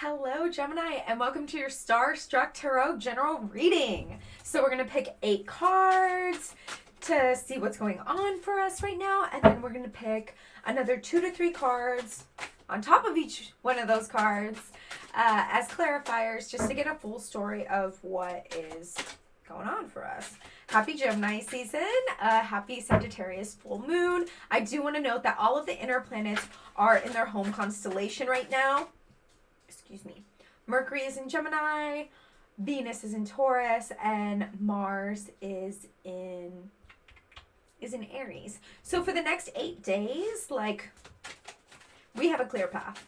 Hello, Gemini, and welcome to your Starstruck Tarot General Reading. So we're going to pick 8 cards to see what's going on for us right now, and then we're going to pick another 2 to 3 cards on top of each one of those cards as clarifiers, just to get a full story of what is going on for us. Happy Gemini season, happy Sagittarius full moon. I do want to note that all of the inner planets are in their home constellation right now. Excuse me. Mercury is in Gemini, Venus is in Taurus, and Mars is in Aries. So for the next 8 days, we have a clear path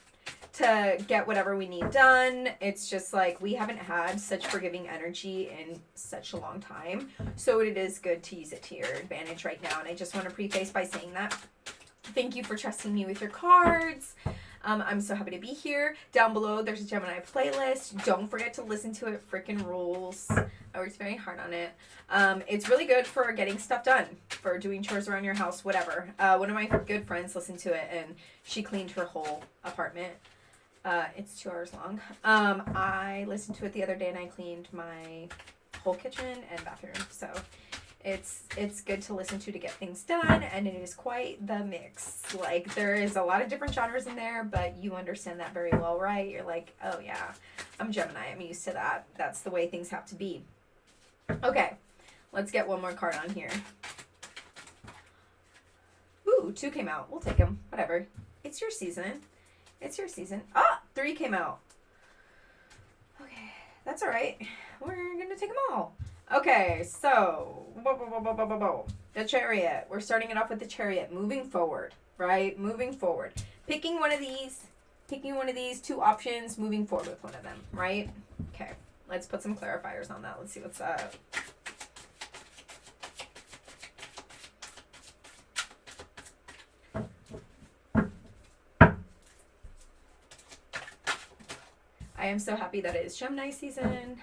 to get whatever we need done. It's just we haven't had such forgiving energy in such a long time. So it is good to use it to your advantage right now. And I just want to preface by saying that. Thank you for trusting me with your cards. I'm so happy to be here. Down below, there's a Gemini playlist. Don't forget to listen to it. Freaking rules. I worked very hard on it. It's really good for getting stuff done, for doing chores around your house, whatever. One of my good friends listened to it, and she cleaned her whole apartment. It's 2 hours long. I listened to it the other day, and I cleaned my whole kitchen and bathroom. So it's good to listen to get things done, and it is quite the mix. There is a lot of different genres in there, but you understand that very well, right? You're like, oh yeah, I'm Gemini, I'm used to that. That's the way things have to be. Okay, let's get one more card on here. Ooh, 2 came out. We'll take them. Whatever. It's your season. It's your season. Ah, 3 came out. Okay, that's all right. We're gonna take them all. Okay, so the Chariot. We're starting it off with the Chariot. Moving forward, right? Moving forward. Picking one of these, 2 options, moving forward with one of them, right? Okay, let's put some clarifiers on that. Let's see what's up. I am so happy that it is Gemini season.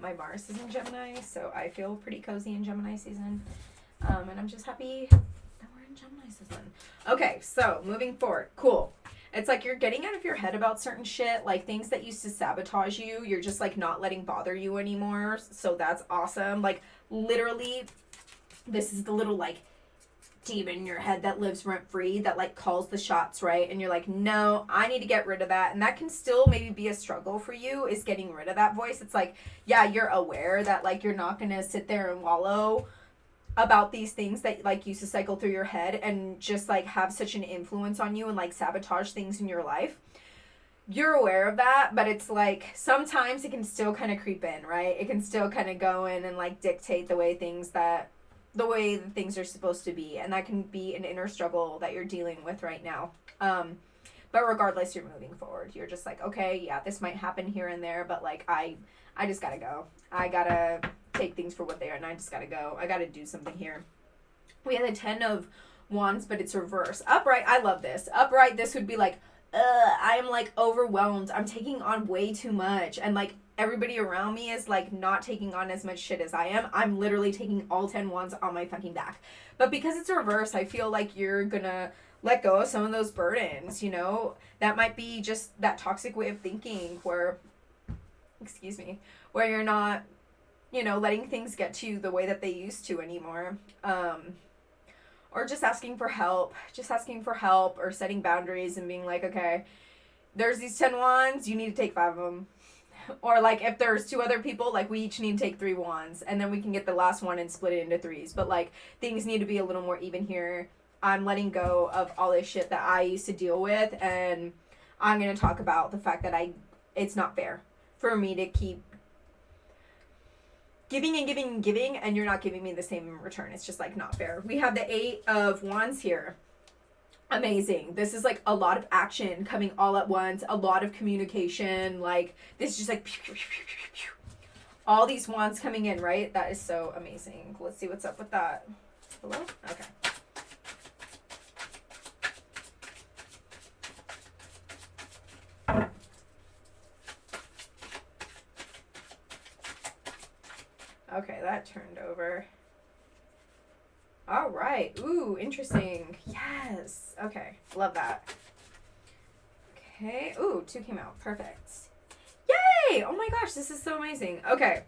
My Mars is in Gemini, so I feel pretty cozy in Gemini season. And I'm just happy that we're in Gemini season. Okay, so moving forward. Cool. It's you're getting out of your head about certain shit, things that used to sabotage you. You're just not letting bother you anymore. So that's awesome. Literally, this is the little demon in your head that lives rent free that calls the shots, right? And you're no, I need to get rid of that. And that can still maybe be a struggle for you, is getting rid of that voice. It's yeah, you're aware that you're not gonna sit there and wallow about these things that used to cycle through your head and just have such an influence on you and sabotage things in your life. You're aware of that, but it's sometimes it can still kind of creep in, right? It can still kind of go in and dictate the way the things are supposed to be, and that can be an inner struggle that you're dealing with right now. But regardless, you're moving forward. You're just okay, yeah, this might happen here and there, but I just gotta go. I gotta take things for what they are, and I just gotta go. I gotta do something here. We had the 10 of Wands, but it's reverse. Upright, I love this. Upright, this would be I am overwhelmed. I'm taking on way too much, and everybody around me is not taking on as much shit as I am. I'm literally taking all 10 wands on my fucking back. But because it's reverse, I feel you're gonna let go of some of those burdens, That might be just that toxic way of thinking where you're not, letting things get to you the way that they used to anymore. Or just asking for help, or setting boundaries and being okay, there's these 10 wands, you need to take 5 of them. Or if there's 2 other people, we each need to take 3 wands, and then we can get the last one and split it into 3s. But things need to be a little more even here. I'm letting go of all this shit that I used to deal with, and I'm going to talk about the fact that it's not fair for me to keep giving and giving and giving, and you're not giving me the same in return. It's just not fair. We have the 8 of Wands here. Amazing. This is a lot of action coming all at once, a lot of communication. This is just pew, pew, pew, pew, pew. All these wands coming in, right? That is so amazing. Let's see what's up with that. Hello? Okay. Okay, that turned over. All right. Ooh, interesting. Yes. Okay. Love that. Okay. Ooh, 2 came out. Perfect. Yay! Oh my gosh, this is so amazing. Okay.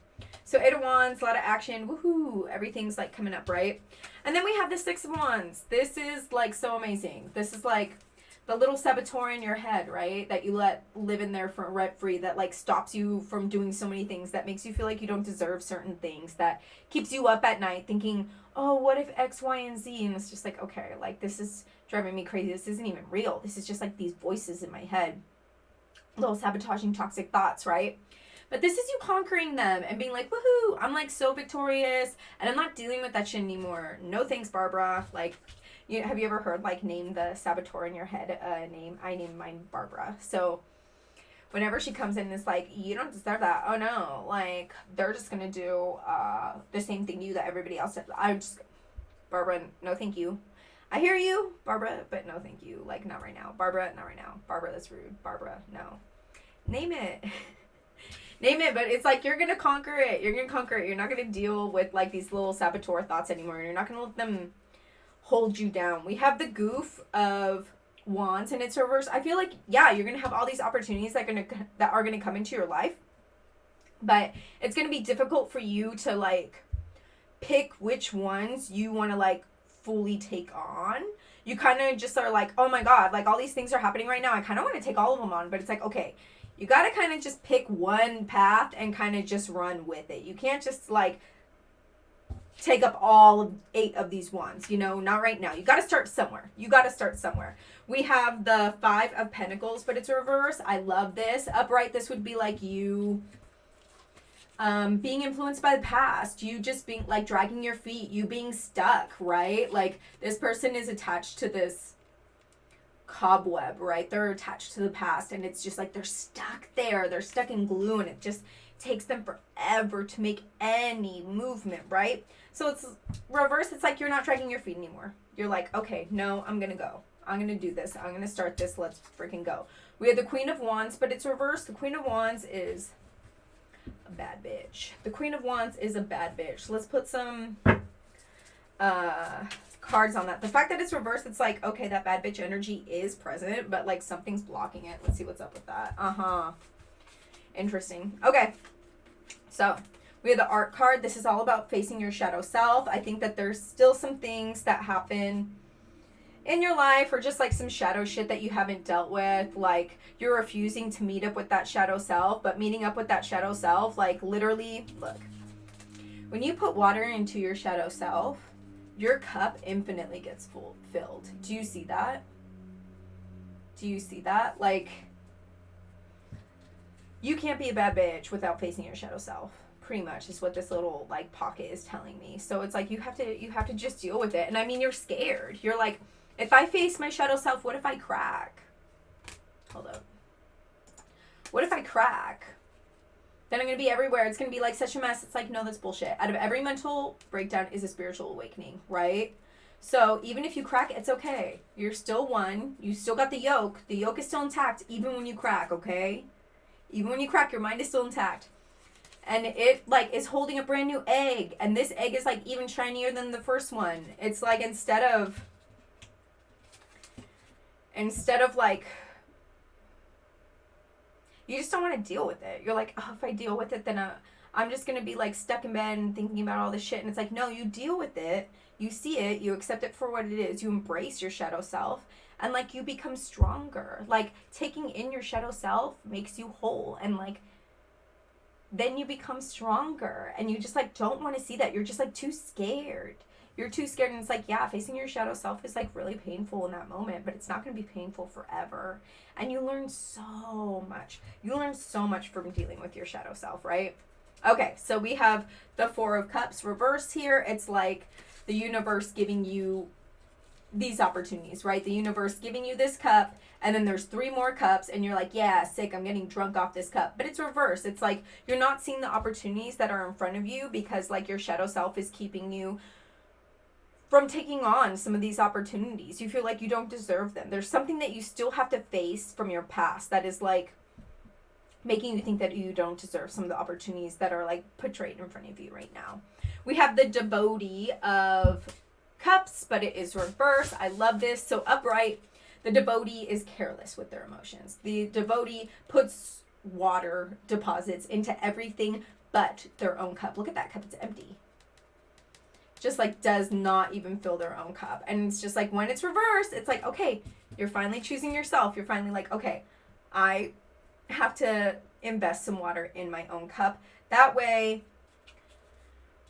So 8 of Wands, a lot of action. Woohoo! Everything's like coming up, right? And then we have the 6 of Wands. This is like so amazing. This is like the little saboteur in your head, right? That you let live in there for rent free, that like stops you from doing so many things, that makes you feel like you don't deserve certain things, that keeps you up at night thinking, oh, what if X, Y, and Z? And it's just like, okay, like this is driving me crazy. This isn't even real. This is just like these voices in my head. Little sabotaging toxic thoughts, right? But this is you conquering them and being like, woohoo, I'm like so victorious and I'm not dealing with that shit anymore. No thanks, Barbara. Like, have you ever heard like name the saboteur in your head name? I named mine Barbara. So whenever she comes in and it's like, you don't deserve that. Oh no, like they're just gonna do the same thing to you that everybody else did. I'm just, Barbara, no thank you. I hear you, Barbara, but no thank you. Like, not right now. Barbara, not right now. Barbara, that's rude. Barbara, no. Name it. Name it, but it's like you're going to conquer it. You're going to conquer it. You're not going to deal with like these little saboteur thoughts anymore. You're not going to let them hold you down. We have the Goof of Wands and it's reversed. I feel like, yeah, you're going to have all these opportunities that are going to come into your life. But it's going to be difficult for you to like pick which ones you want to like fully take on. You kind of just are like, oh my God, like all these things are happening right now. I kind of want to take all of them on, but it's like, okay, you got to kind of just pick one path and kind of just run with it. You can't just like take up all of 8 of these wands, you know, not right now. You got to start somewhere. You got to start somewhere. We have the 5 of Pentacles, but it's reverse. I love this. Upright, this would be like you being influenced by the past, you just being like dragging your feet, you being stuck, right? Like this person is attached to this cobweb, right? They're attached to the past and it's just like they're stuck there. They're stuck in glue and it just takes them forever to make any movement, right? So it's reverse. It's like you're not dragging your feet anymore. You're like, okay, no, I'm going to go. I'm going to do this. I'm going to start this. Let's freaking go. We have the Queen of Wands, but it's reverse. The Queen of Wands is a bad bitch. The Queen of Wands is a bad bitch. Let's put some cards on that. The fact that it's reversed, it's like, okay, that bad bitch energy is present, but like something's blocking it. Let's see what's up with that. Interesting. Okay. So we have the Art card. This is all about facing your shadow self. I think that there's still some things that happen in your life or just like some shadow shit that you haven't dealt with. Like you're refusing to meet up with that shadow self, but meeting up with that shadow self, like literally, look, when you put water into your shadow self, your cup infinitely gets filled. Do you see that? Do you see that? Like, you can't be a bad bitch without facing your shadow self. Pretty much is what this little like pocket is telling me. So it's like you have to just deal with it. And I mean, you're scared. You're like, if I face my shadow self, what if I crack? Hold up. What if I crack? Then I'm going to be everywhere. It's going to be like such a mess. It's like, no, that's bullshit. Out of every mental breakdown is a spiritual awakening, right? So even if you crack, it's okay. You're still one. You still got the yolk. The yolk is still intact even when you crack, okay? Even when you crack, your mind is still intact. And it like is holding a brand new egg. And this egg is like even shinier than the first one. It's like instead of like, you just don't want to deal with it. You're like, oh, if I deal with it, then I'm just going to be like stuck in bed and thinking about all this shit. And it's like, no, you deal with it. You see it. You accept it for what it is. You embrace your shadow self. And like you become stronger. Like taking in your shadow self makes you whole. And like then you become stronger. And you just like don't want to see that. You're just like too scared. You're too scared, and it's like, yeah, facing your shadow self is like really painful in that moment, but it's not going to be painful forever. And you learn so much. You learn so much from dealing with your shadow self, right? Okay, so we have the 4 of Cups reversed here. It's like the universe giving you these opportunities, right? The universe giving you this cup, and then there's 3 more cups, and you're like, yeah, sick, I'm getting drunk off this cup. But it's reversed. It's like you're not seeing the opportunities that are in front of you because like your shadow self is keeping you from taking on some of these opportunities. You feel like you don't deserve them. There's something that you still have to face from your past that is like making you think that you don't deserve some of the opportunities that are like portrayed in front of you right now. We have the Devotee of Cups, but it is reversed. I love this. So upright, the devotee is careless with their emotions. The devotee puts water deposits into everything but their own cup. Look at that cup, it's empty. Just like does not even fill their own cup. And it's just like when it's reversed, it's like, okay, you're finally choosing yourself. You're finally like, okay, I have to invest some water in my own cup. That way,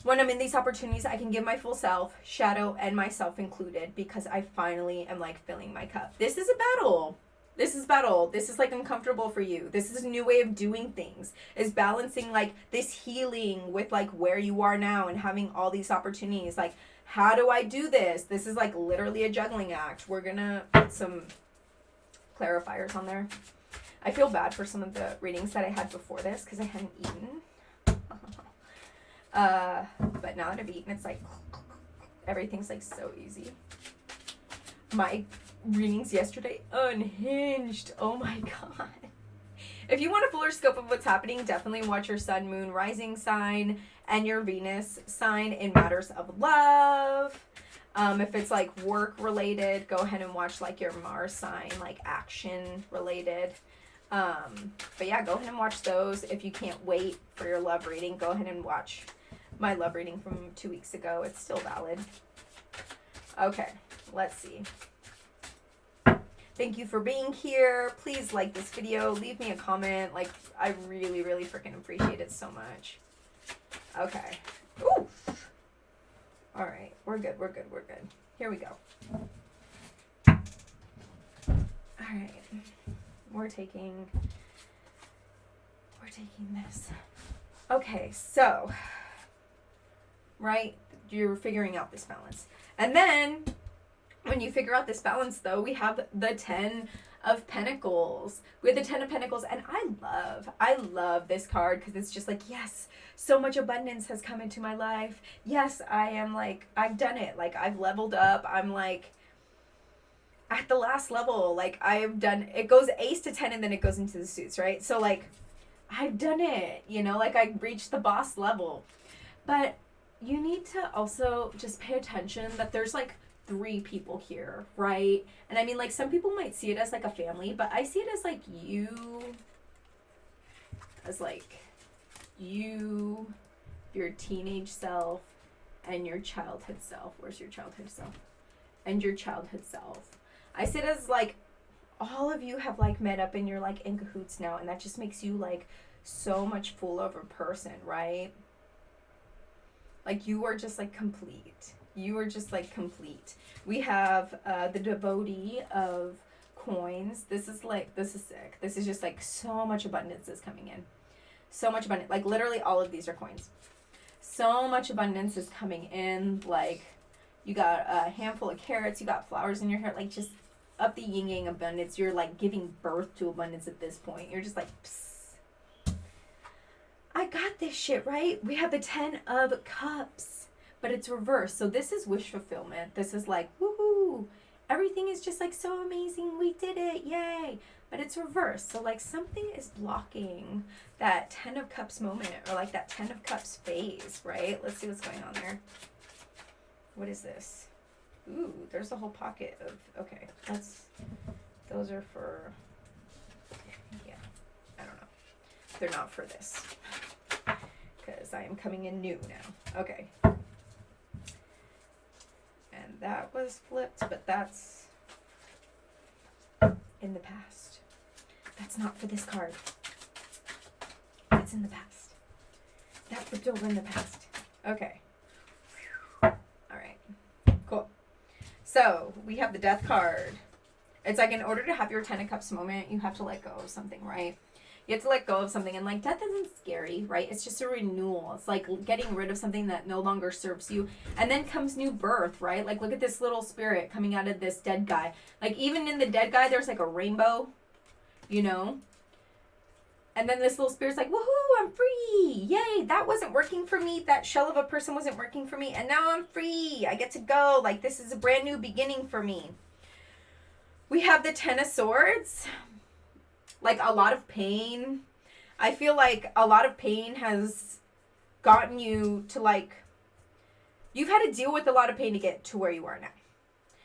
when I'm in these opportunities, I can give my full self, shadow and myself included, because I finally am like filling my cup. This is a battle. This is battle. This is like uncomfortable for you. This is a new way of doing things. Is balancing like this healing with like where you are now and having all these opportunities. Like, how do I do this? This is like literally a juggling act. We're gonna put some clarifiers on there. I feel bad for some of the readings that I had before this because I hadn't eaten. But now that I've eaten, it's like everything's like so easy. My readings yesterday unhinged. Oh my god. If you want a fuller scope of what's happening, definitely watch your sun, moon, rising sign and your Venus sign in matters of love. If it's like work related, go ahead and watch like your Mars sign, like action related. But yeah, go ahead and watch those. If you can't wait for your love reading, go ahead and watch my love reading from 2 weeks ago. It's still valid. Okay, let's see. Thank you for being here. Please like this video. Leave me a comment. Like, I really, really freaking appreciate it so much. Okay. Ooh. All right. We're good. We're good. We're good. Here we go. All right. We're taking this. Okay. So, right? You're figuring out this balance. And then when you figure out this balance, though, we have the 10 of Pentacles. We have the 10 of Pentacles, and I love this card because it's just like, yes, so much abundance has come into my life. Yes, I am like, I've done it. Like, I've leveled up. I'm like at the last level. Like, I've done, it goes ace to 10 and then it goes into the suits, right? So, like, I've done it, you know, like I reached the boss level. But you need to also just pay attention that there's like 3 people here, right? And I mean, like, some people might see it as like a family, but I see it as like you, your teenage self, and your childhood self. Where's your childhood self? And your childhood self. I see it as like all of you have like met up and you're like in cahoots now, and that just makes you like so much full of a person, right? Like, you are just like complete. You are just like complete. We have the devotee of coins. This is sick. This is just like so much abundance is coming in. So much abundance. Like, literally all of these are coins. So much abundance is coming in. Like, you got a handful of carrots. You got flowers in your hair. Like, just up the yin yang abundance. You're like giving birth to abundance at this point. You're just like, psst. I got this shit, right? We have the 10 of Cups. But it's reversed. So this is wish fulfillment. This is like, woohoo. Everything is just like so amazing. We did it. Yay. But it's reversed. So like something is blocking that 10 of Cups moment, or like that 10 of Cups phase, right? Let's see what's going on there. What is this? Ooh, there's a whole pocket of, okay. Those are for, yeah, I don't know. They're not for this. Because I am coming in new now. Okay. And that was flipped, but that's in the past. That's not for this card. It's in the past. That flipped over in the past. Okay. Alright. Cool. So, we have the Death card. It's like, in order to have your 10 of Cups moment, you have to let go of something, right? You have to let go of something, and like, death isn't scary, right? It's just a renewal. It's like getting rid of something that no longer serves you, and then comes new birth, right? Like, look at this little spirit coming out of this dead guy. Like, even in the dead guy, there's like a rainbow, you know? And then this little spirit's like, woohoo, I'm free! Yay, that wasn't working for me. That shell of a person wasn't working for me, and now I'm free. I get to go. Like, this is a brand new beginning for me. We have the 10 of Swords. Like, a lot of pain. I feel like a lot of pain has gotten you to, like, you've had to deal with a lot of pain to get to where you are now.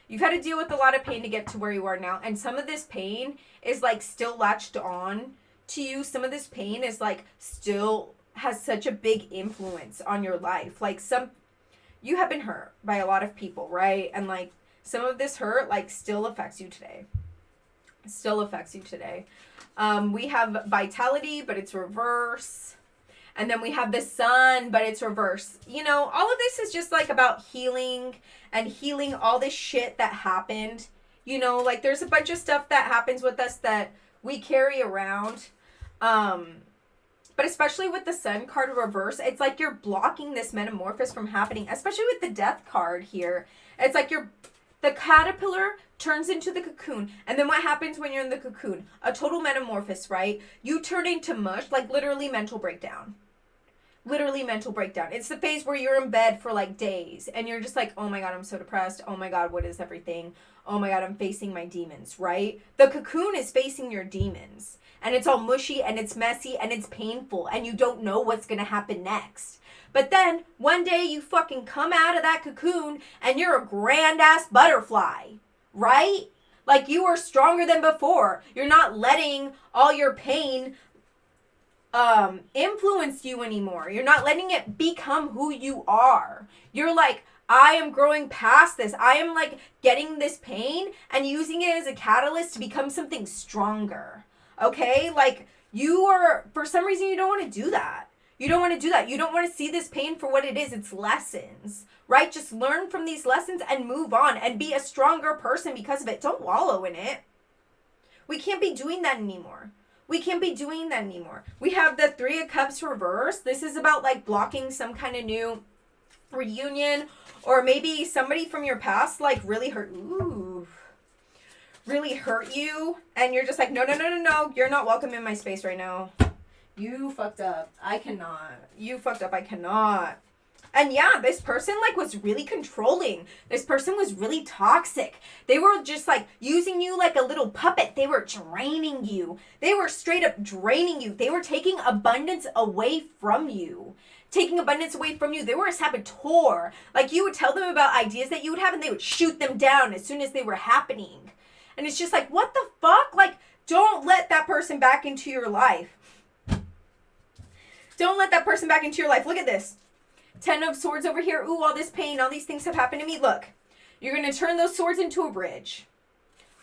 You've had to deal with a lot of pain to get to where you are now. And some of this pain is, like, still latched on to you, some of this pain is like still has such a big influence on your life. Like you have been hurt by a lot of people, right? And like some of this hurt like still affects you today. Still affects you today. We have vitality, but it's reverse. And then we have the sun, but it's reverse. You know, all of this is just like about healing and healing all this shit that happened. You know, like there's a bunch of stuff that happens with us that we carry around. But especially with the sun card reverse, it's like you're blocking this metamorphosis from happening, especially with the death card here. It's like the caterpillar turns into the cocoon. And then what happens when you're in the cocoon? A total metamorphosis, right? You turn into mush, like literally mental breakdown. Literally mental breakdown. It's the phase where you're in bed for like days and you're just like, oh my God, I'm so depressed. Oh my God, what is everything? Oh my God, I'm facing my demons, right? The cocoon is facing your demons. And it's all mushy and it's messy and it's painful and you don't know what's going to happen next. But then one day you fucking come out of that cocoon and you're a grand ass butterfly, right? Like you are stronger than before. You're not letting all your pain influence you anymore. You're not letting it become who you are. You're like, I am growing past this. I am like getting this pain and using it as a catalyst to become something stronger. Okay? Like you are, for some reason, you don't want to do that. You don't want to do that. You don't want to see this pain for what it is. It's lessons, right? Just learn from these lessons and move on and be a stronger person because of it. Don't wallow in it. We can't be doing that anymore. We can't be doing that anymore. We have the Three of Cups reverse. This is about like blocking some kind of new reunion or maybe somebody from your past like really hurt you and you're just like, no, you're not welcome in my space right now. You fucked up. I cannot. You fucked up. I cannot. And yeah, this person like was really controlling. This person was really toxic. They were just like using you like a little puppet. They were draining you. They were straight up draining you. They were taking abundance away from you. Taking abundance away from you. They were a saboteur. Like you would tell them about ideas that you would have and they would shoot them down as soon as they were happening. And it's just like, what the fuck? Like, don't let that person back into your life. Don't let that person back into your life. Look at this. 10 of Swords over here. Ooh, all this pain, all these things have happened to me. Look, you're going to turn those swords into a bridge,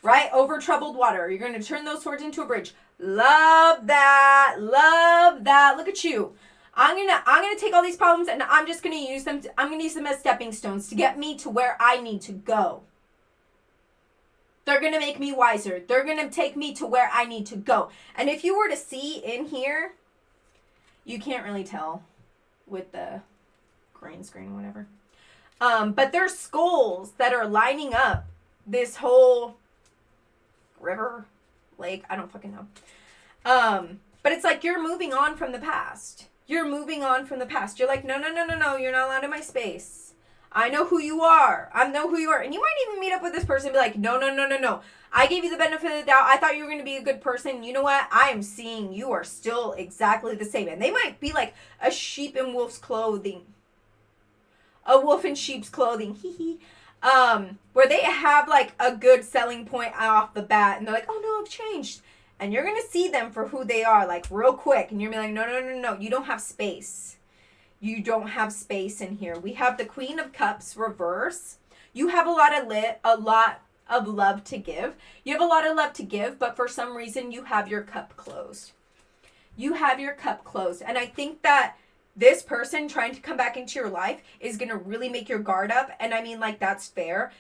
right? Over troubled water. You're going to turn those swords into a bridge. Love that. Love that. Look at you. I'm going to take all these problems and I'm just going to use them. I'm going to use them as stepping stones to get me to where I need to go. They're going to make me wiser. They're going to take me to where I need to go. And if you were to see in here, you can't really tell with the green screen, whatever. But there's skulls that are lining up this whole river, lake, I don't fucking know. But it's like you're moving on from the past. You're moving on from the past. You're like, no, you're not allowed in my space. I know who you are. I know who you are. And you might even meet up with this person and be like, no. I gave you the benefit of the doubt. I thought you were going to be a good person. You know what? I am seeing you are still exactly the same. And they might be like a sheep in wolf's clothing. A wolf in sheep's clothing. Where they have like a good selling point off the bat. And they're like, oh no, I've changed. And you're going to see them for who they are like real quick. And you're going to be like, no. You don't have space. You don't have space in here. We have the Queen of Cups reverse. You have a lot of love to give. You have a lot of love to give, but for some reason you have your cup closed. You have your cup closed. And I think that this person trying to come back into your life is going to really make your guard up. And I mean, like, that's fair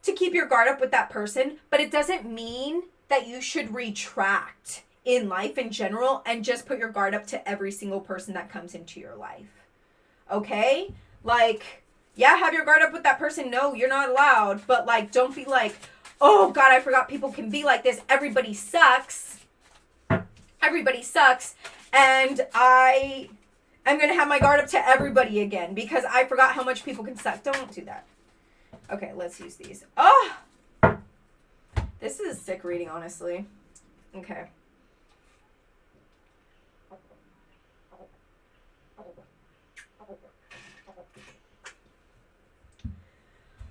to keep your guard up with that person, but it doesn't mean that you should retract in life in general and just put your guard up to every single person that comes into your life. Okay? Like, yeah, have your guard up with that person. No, you're not allowed. But, like, don't be like, oh, God, I forgot people can be like this. Everybody sucks. Everybody sucks. And I'm going to have my guard up to everybody again because I forgot how much people can suck. Don't do that. Okay, let's use these. Oh! This is a sick reading, honestly. Okay.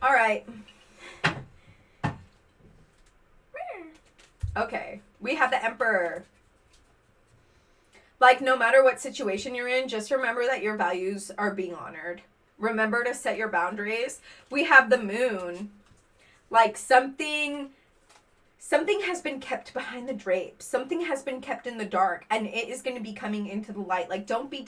All right. Okay. We have the Emperor. Like, no matter what situation you're in, just remember that your values are being honored. Remember to set your boundaries. We have the moon. Like, something has been kept behind the drapes. Something has been kept in the dark, and it is going to be coming into the light. Like, don't be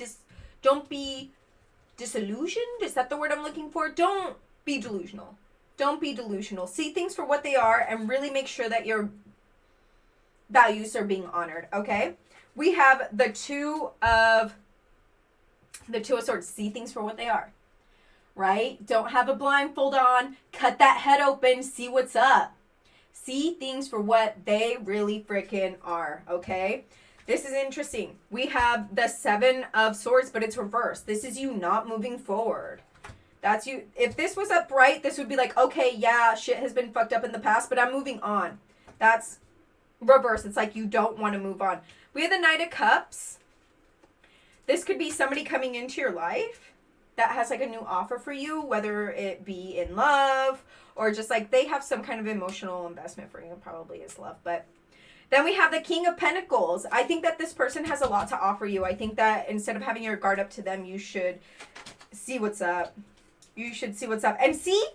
disillusioned. Is that the word I'm looking for? Don't be delusional. Don't be delusional. See things for what they are and really make sure that your values are being honored, okay? We have the Two of Swords. See things for what they are, right? Don't have a blindfold on. Cut that head open. See what's up. See things for what they really freaking are, okay? This is interesting. We have the Seven of Swords, but it's reversed. This is you not moving forward. That's you. If this was upright, this would be like, okay, yeah, shit has been fucked up in the past, but I'm moving on. That's reverse. It's like you don't want to move on. We have the Knight of Cups. This could be somebody coming into your life that has like a new offer for you, whether it be in love or just like they have some kind of emotional investment for you. Probably is love. But then we have the King of Pentacles. I think that this person has a lot to offer you. I think that instead of having your guard up to them, you should see what's up. You should see what's up. And see,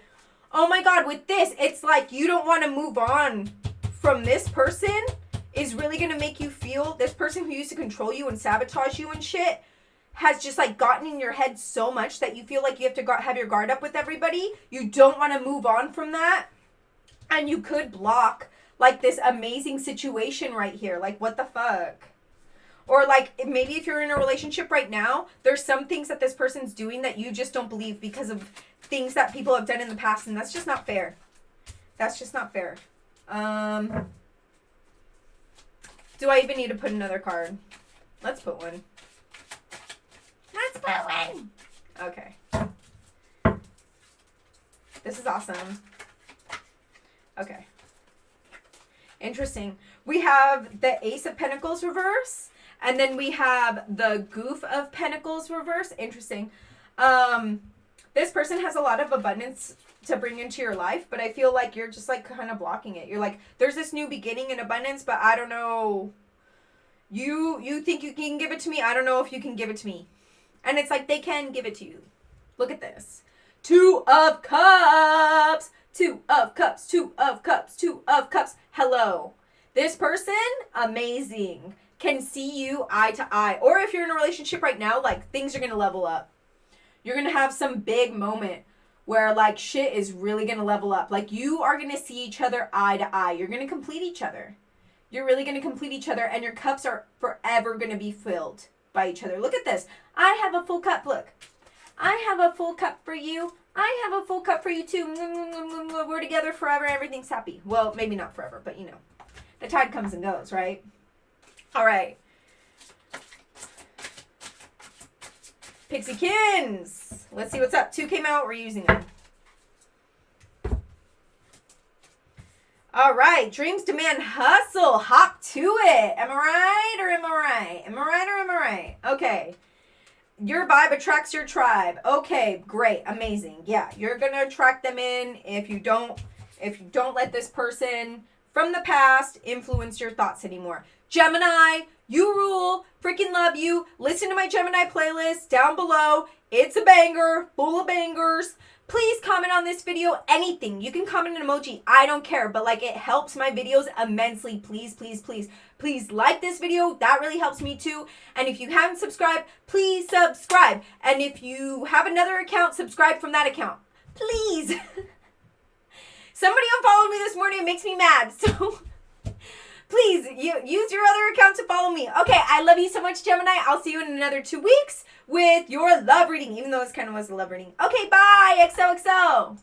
oh my God, with this, it's like you don't want to move on from this person is really going to make you feel, this person who used to control you and sabotage you and shit has just like gotten in your head so much that you feel like you have to have your guard up with everybody. You don't want to move on from that. And you could block like this amazing situation right here. Like, what the fuck? Or like, maybe if you're in a relationship right now, there's some things that this person's doing that you just don't believe because of things that people have done in the past. And that's just not fair. That's just not fair. Do I even need to put another card? Let's put one. Let's put one. Okay. This is awesome. Okay. Interesting. We have the Ace of Pentacles reverse. And then we have the Goof of Pentacles reverse. Interesting. This person has a lot of abundance to bring into your life, but I feel like you're just like kind of blocking it. You're like, there's this new beginning in abundance, but I don't know. You think you can give it to me? I don't know if you can give it to me. And it's like they can give it to you. Look at this. Two of Cups. Two of Cups. Two of Cups. Two of Cups. Hello. This person, amazing, can see you eye to eye. Or if you're in a relationship right now, like things are going to level up. You're going to have some big moment where like shit is really going to level up. Like you are going to see each other eye to eye. You're going to complete each other. You're really going to complete each other, and your cups are forever going to be filled by each other. Look at this. I have a full cup. Look. I have a full cup for you. I have a full cup for you too. We're together forever. Everything's happy. Well, maybe not forever, but you know. The tide comes and goes, right? All right. Pixiekins. Let's see what's up. 2 came out. We're using them. All right. Dreams demand hustle. Hop to it. Am I right or am I right? Am I right or am I right? Okay. Your vibe attracts your tribe. Okay, great. Amazing. Yeah, you're going to attract them in if you don't let this person from the past influence your thoughts anymore. Gemini, you rule. Freaking love you. Listen to my Gemini playlist down below. It's a banger, full of bangers. Please comment on this video, anything. You can comment an emoji. I don't care, but like it helps my videos immensely. Please, please, please, please like this video. That really helps me too. And if you haven't subscribed, please subscribe. And if you have another account, subscribe from that account. Please. Somebody unfollowed me this morning. It makes me mad. So please use your other account to follow me. Okay, I love you so much, Gemini. I'll see you in another 2 weeks with your love reading, even though this kind of was a love reading. Okay, bye. XOXO.